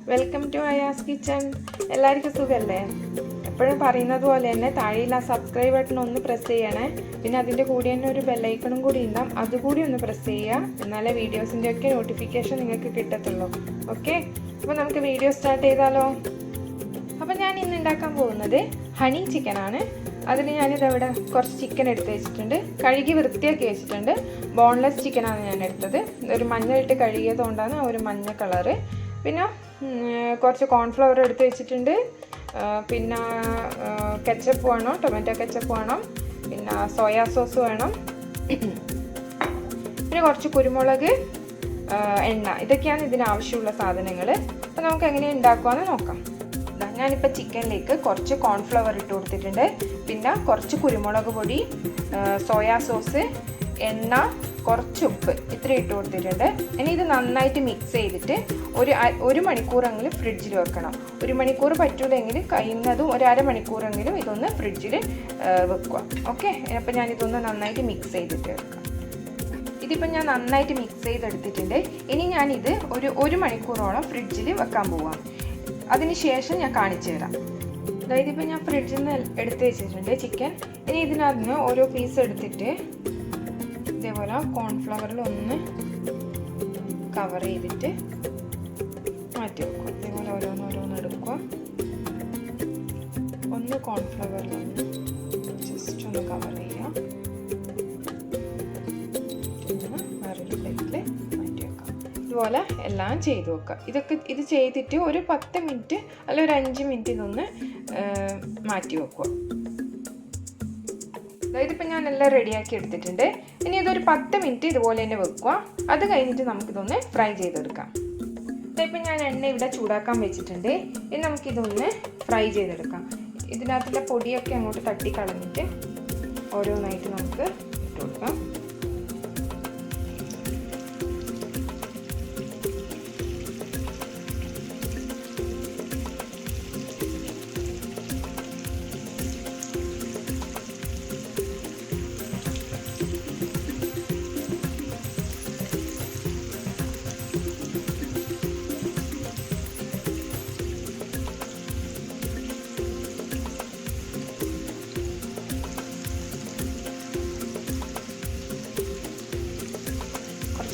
Welcome to Ayaz kitchen. എല്ലാവർക്കും സുഖമല്ലേ? എപ്പോഴും പറയുന്നത് പോലെ തന്നെ താഴെയുള്ള സബ്സ്ക്രൈബ് ബട്ടൺ ഒന്ന് പ്രസ് ചെയ്യണേ. പിന്നെ അതിൻ്റെ കൂടി തന്നെ ഒരു ബെല്ലൈക്കണും കൂടി ഉണ്ടാവും, അതുകൂടി ഒന്ന് പ്രസ് ചെയ്യുക. എന്നാലേ വീഡിയോസിൻ്റെ ഒക്കെ നോട്ടിഫിക്കേഷൻ നിങ്ങൾക്ക് കിട്ടത്തുള്ളൂ. ഓക്കെ, അപ്പോൾ നമുക്ക് വീഡിയോ സ്റ്റാർട്ട് ചെയ്താലോ? അപ്പോൾ ഞാൻ ഇന്ന് ഉണ്ടാക്കാൻ പോകുന്നത് ഹണി ചിക്കനാണ്. അതിന് ഞാനിതവിടെ കുറച്ച് ചിക്കൻ എടുത്ത് വെച്ചിട്ടുണ്ട്, കഴുകി വൃത്തിയാക്കി വെച്ചിട്ടുണ്ട്. ബോൺലെസ് ചിക്കനാണ് ഞാൻ എടുത്തത്. ഒരു മഞ്ഞളിട്ട് കഴുകിയതുകൊണ്ടാണ് ആ ഒരു മഞ്ഞ കളറ്. പിന്നെ കുറച്ച് കോൺഫ്ലവർ എടുത്ത് വെച്ചിട്ടുണ്ട്. പിന്നെ കെച്ചപ്പ് വേണം, ടൊമാറ്റോ കെച്ചപ്പ് വേണം. പിന്നെ സോയാ സോസ് വേണം. പിന്നെ കുറച്ച് കുരുമുളക്, എണ്ണ, ഇതൊക്കെയാണ് ഇതിനാവശ്യമുള്ള സാധനങ്ങൾ. അപ്പോൾ നമുക്ക് എങ്ങനെയാണ് ഉണ്ടാക്കുകയെന്ന് നോക്കാം. ഞാനിപ്പോൾ ചിക്കനിലേക്ക് കുറച്ച് കോൺഫ്ലവർ ഇട്ട് കൊടുത്തിട്ടുണ്ട്. പിന്നെ കുറച്ച് കുരുമുളക് പൊടി, സോയാ സോസ്, എണ്ണ, കുറച്ച് ഉപ്പ്, ഇത്ര ഇട്ട് കൊടുത്തിട്ടുണ്ട്. ഇനി ഇത് നന്നായിട്ട് മിക്സ് ചെയ്തിട്ട് ഒരു മണിക്കൂറെങ്കിലും ഫ്രിഡ്ജിൽ വെക്കണം. ഒരു മണിക്കൂർ പറ്റൂലെങ്കിൽ കഴിയുന്നതും ഒരു അരമണിക്കൂറെങ്കിലും ഇതൊന്ന് ഫ്രിഡ്ജിൽ വെക്കുക. ഓക്കെ, അപ്പോൾ ഞാനിതൊന്ന് നന്നായിട്ട് മിക്സ് ചെയ്തിട്ട് വെക്കാം. ഇതിപ്പോൾ ഞാൻ നന്നായിട്ട് മിക്സ് ചെയ്തെടുത്തിട്ടുണ്ട്. ഇനി ഞാനിത് ഒരു മണിക്കൂറോളം ഫ്രിഡ്ജിൽ വെക്കാൻ പോവാം. അതിനുശേഷം ഞാൻ കാണിച്ചു തരാം. അതായത് ഇപ്പോൾ ഞാൻ ഫ്രിഡ്ജിൽ നിന്ന് എടുത്ത് വെച്ചിട്ടുണ്ട് ചിക്കൻ. ഇനി ഇതിനകത്ത് ഓരോ പീസ് എടുത്തിട്ട് ഇതേപോലെ കോൺഫ്ലവറിൽ ഒന്ന് കവർ ചെയ്തിട്ട് മാറ്റി വെക്കുക. ഇതേപോലെ ഓരോന്നോരോന്ന് എടുക്കുക. ഒന്ന് കോൺഫ്ലവറിൽ ഒന്ന് ജസ്റ്റ് ഒന്ന് കവർ ചെയ്യുക. വേറൊരു പ്ലേറ്റിൽ മാറ്റി വെക്കാം. ഇതുപോലെ എല്ലാം ചെയ്ത് വെക്കുക. ഇത് ചെയ്തിട്ട് ഒരു 10 മിനിറ്റ് അല്ല ഒരു 5 മിനിറ്റ് ഇതൊന്ന് മാറ്റി വെക്കുക. അതായത് ഇപ്പം ഞാൻ എല്ലാം റെഡിയാക്കി എടുത്തിട്ടുണ്ട്. ഇനി ഇതൊരു 10 മിനിറ്റ് ഇതുപോലെ തന്നെ വെക്കുക. അത് കഴിഞ്ഞിട്ട് നമുക്കിതൊന്ന് ഫ്രൈ ചെയ്തെടുക്കാം. ഇപ്പം ഞാൻ എണ്ണ ഇവിടെ ചൂടാക്കാൻ വെച്ചിട്ടുണ്ട്. ഇനി നമുക്കിതൊന്ന് ഫ്രൈ ചെയ്തെടുക്കാം. ഇതിനകത്തുള്ള പൊടിയൊക്കെ അങ്ങോട്ട് തട്ടിക്കളഞ്ഞിട്ട് ഓരോന്നായിട്ട് നമുക്ക് ഇട്ട് കൊടുക്കാം.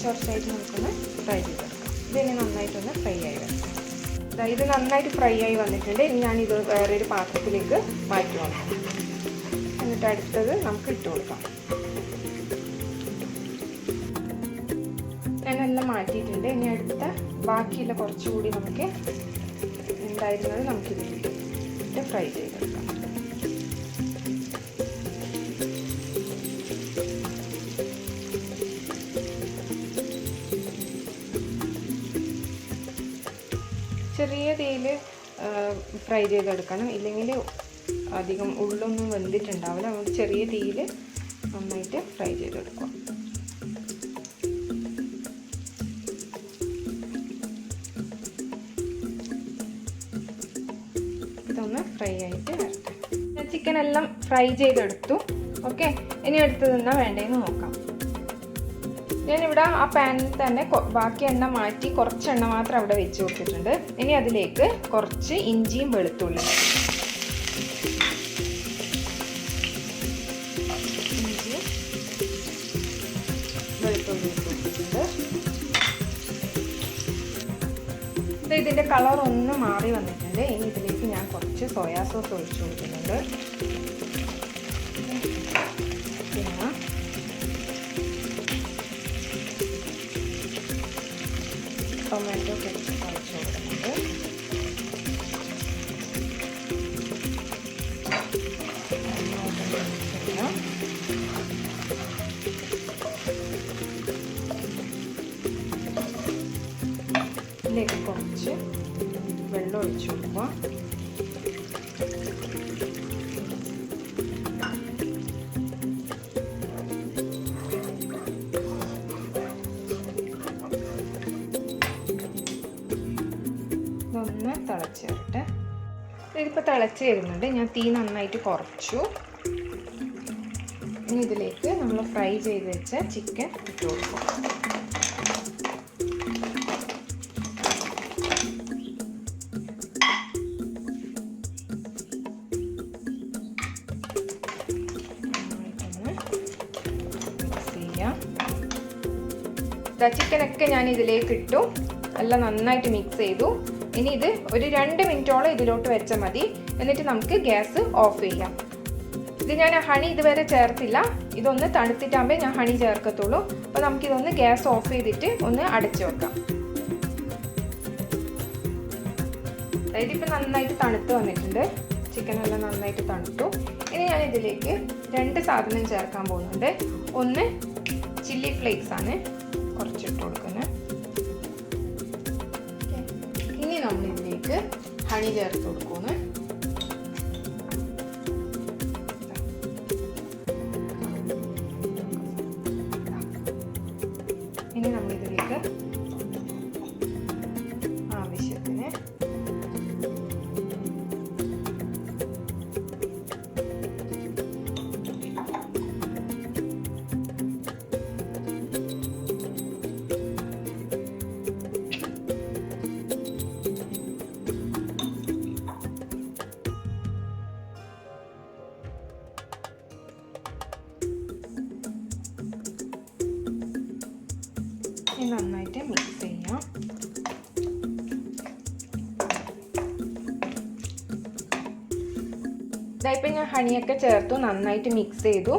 കുറച്ചായിട്ട് നമുക്കൊന്ന് ഫ്രൈ ചെയ്തെടുക്കാം. ഇതിന് നന്നായിട്ടൊന്ന് ഫ്രൈ ആയി വരണം. ഇത് നന്നായിട്ട് ഫ്രൈ ആയി വന്നിട്ടുണ്ട്. ഇനി ഞാനിത് വേറൊരു പാത്രത്തിലേക്ക് മാറ്റി വന്നു. എന്നിട്ട് അടുത്തത് നമുക്ക് ഇട്ട് കൊടുക്കാം. ഞാനെല്ലാം മാറ്റിയിട്ടുണ്ട്. ഇനി അടുത്ത ബാക്കിയുള്ള കുറച്ചുകൂടി നമുക്ക് ഉണ്ടായിരുന്നത് നമുക്കിതിട്ട് ഫ്രൈ ചെയ്തെടുക്കാം. ചെറിയ തീയിൽ ഫ്രൈ ചെയ്തെടുക്കണം, ഇല്ലെങ്കിൽ അധികം ഉള്ളൊന്നും വെന്തിട്ടുണ്ടാവില്ല. നമുക്ക് ചെറിയ തീയിൽ നന്നായിട്ട് ഫ്രൈ ചെയ്തെടുക്കാം. ഇതൊന്ന് ഫ്രൈ ആയിട്ട് വരട്ടെ. ഞാൻ ചിക്കൻ എല്ലാം ഫ്രൈ ചെയ്തെടുത്തു. ഓക്കെ, ഇനി എടുത്ത് നിന്നാ വേണ്ടതെന്ന് നോക്കാം. ഞാനിവിടെ ആ പാനിൽ തന്നെ ബാക്കി എണ്ണ മാറ്റി കുറച്ച് എണ്ണ മാത്രം അവിടെ വെച്ച് കൊടുത്തിട്ടുണ്ട്. ഇനി അതിലേക്ക് കുറച്ച് ഇഞ്ചിയും വെളുത്തുള്ളിയും ഇട്ട് കൊടുത്തിട്ടുണ്ട്. ഇതിൻ്റെ കളർ ഒന്ന് മാറി വന്നിട്ടുണ്ട്. ഇനി ഇതിലേക്ക് ഞാൻ കുറച്ച് സോയാ സോസ് ഒഴിച്ചു കൊടുക്കുന്നുണ്ട്. പിന്നെ ടൊമാറ്റോ കെച്ചപ്പ് ഒഴിച്ച് കൊടുക്കുന്നുണ്ട്. ഇതിലേക്ക് കുറച്ച് വെള്ളം ഒഴിച്ച് കൊടുക്കുക. ഇതൊന്ന് തിളച്ച് വരട്ടെ. ഇതിപ്പോൾ തിളച്ച് വരുന്നുണ്ട്. ഞാൻ തീ നന്നായിട്ട് കുറച്ചു. ഇനി ഇതിലേക്ക് നമ്മൾ ഫ്രൈ ചെയ്ത് വെച്ച ചിക്കൻ ഇട്ട് കൊടുക്കും. ചിക്കനൊക്കെ ഞാൻ ഇതിലേക്ക് ഇട്ടു, എല്ലാം നന്നായിട്ട് മിക്സ് ചെയ്തു. ഇനി ഇത് ഒരു 2 മിനിറ്റോളം ഇതിലോട്ട് വെച്ചാൽ മതി. എന്നിട്ട് നമുക്ക് ഗ്യാസ് ഓഫ് ചെയ്യാം. ഇത് ഞാൻ ഹണി ഇതുവരെ ചേർത്തില്ല, ഇതൊന്ന് തണുത്തിട്ടാകുമ്പോൾ ഞാൻ ഹണി ചേർക്കത്തുള്ളൂ. അപ്പോൾ നമുക്കിതൊന്ന് ഗ്യാസ് ഓഫ് ചെയ്തിട്ട് ഒന്ന് അടച്ചു വെക്കാം. അതായത് ഇപ്പം നന്നായിട്ട് തണുത്ത് വന്നിട്ടുണ്ട്, ചിക്കനെല്ലാം നന്നായിട്ട് തണുത്തു. ഇനി ഞാൻ ഇതിലേക്ക് 2 സാധനം ചേർക്കാൻ പോകുന്നുണ്ട്. ഒന്ന് ചില്ലി ഫ്ലേക്സ് ആണ്, കുറച്ചിട്ട് കൊടുക്കുന്നത്. ഇനി നമ്മൾ ഇതിലേക്ക് ഹണി ചേർത്ത് കൊടുക്കുന്നു. ഇനി നമ്മളിതിലേക്ക് ആവശ്യത്തിന് നന്നായിട്ട് മിക്സ് ചെയ്യാം. ഇതായിപ്പോൾ ഞാൻ ഹണിയൊക്കെ ചേർത്തു, നന്നായിട്ട് മിക്സ് ചെയ്തു.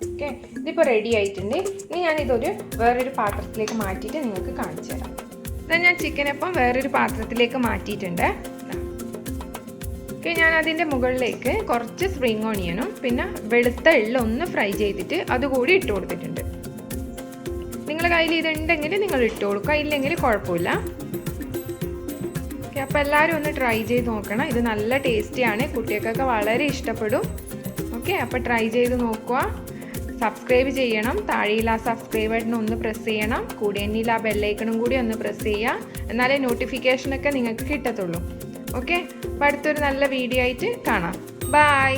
ഓക്കെ, ഇതിപ്പോൾ റെഡി ആയിട്ടുണ്ട്. ഇനി ഞാനിതൊരു വേറൊരു പാത്രത്തിലേക്ക് മാറ്റിയിട്ട് നിങ്ങൾക്ക് കാണിച്ചു തരാം. ഇതാ ഞാൻ ചിക്കനപ്പം വേറൊരു പാത്രത്തിലേക്ക് മാറ്റിയിട്ടുണ്ട്. ഓക്കെ, ഞാൻ അതിൻ്റെ മുകളിലേക്ക് കുറച്ച് സ്പ്രിംഗ് ഓണിയനും പിന്നെ വെളുത്ത എള്ള് ഒന്ന് ഫ്രൈ ചെയ്തിട്ട് അതുകൂടി ഇട്ട് കൊടുത്തിട്ടുണ്ട്. നിങ്ങളുടെ കയ്യിൽ ഇതുണ്ടെങ്കിൽ നിങ്ങൾ ഇട്ട് കൊടുക്കുക, ഇല്ലെങ്കിൽ കുഴപ്പമില്ല. ഓക്കെ, അപ്പോൾ എല്ലാവരും ഒന്ന് ട്രൈ ചെയ്ത് നോക്കണം. ഇത് നല്ല ടേസ്റ്റിയാണ്, കുട്ടികൾക്കൊക്കെ വളരെ ഇഷ്ടപ്പെടും. ഓക്കെ, അപ്പോൾ ട്രൈ ചെയ്ത് നോക്കുക. സബ്സ്ക്രൈബ് ചെയ്യണം, താഴെയുള്ള ആ സബ്സ്ക്രൈബ് ബട്ടൺ ഒന്ന് പ്രസ് ചെയ്യണം. കൂടെ എന്നിൽ ആ ബെല്ലൈക്കണും കൂടി ഒന്ന് പ്രസ് ചെയ്യുക, എന്നാലേ നോട്ടിഫിക്കേഷനൊക്കെ നിങ്ങൾക്ക് കിട്ടത്തുള്ളൂ. ഓക്കെ, അപ്പോൾ അടുത്തൊരു നല്ല വീഡിയോ ആയിട്ട് കാണാം. ബൈ.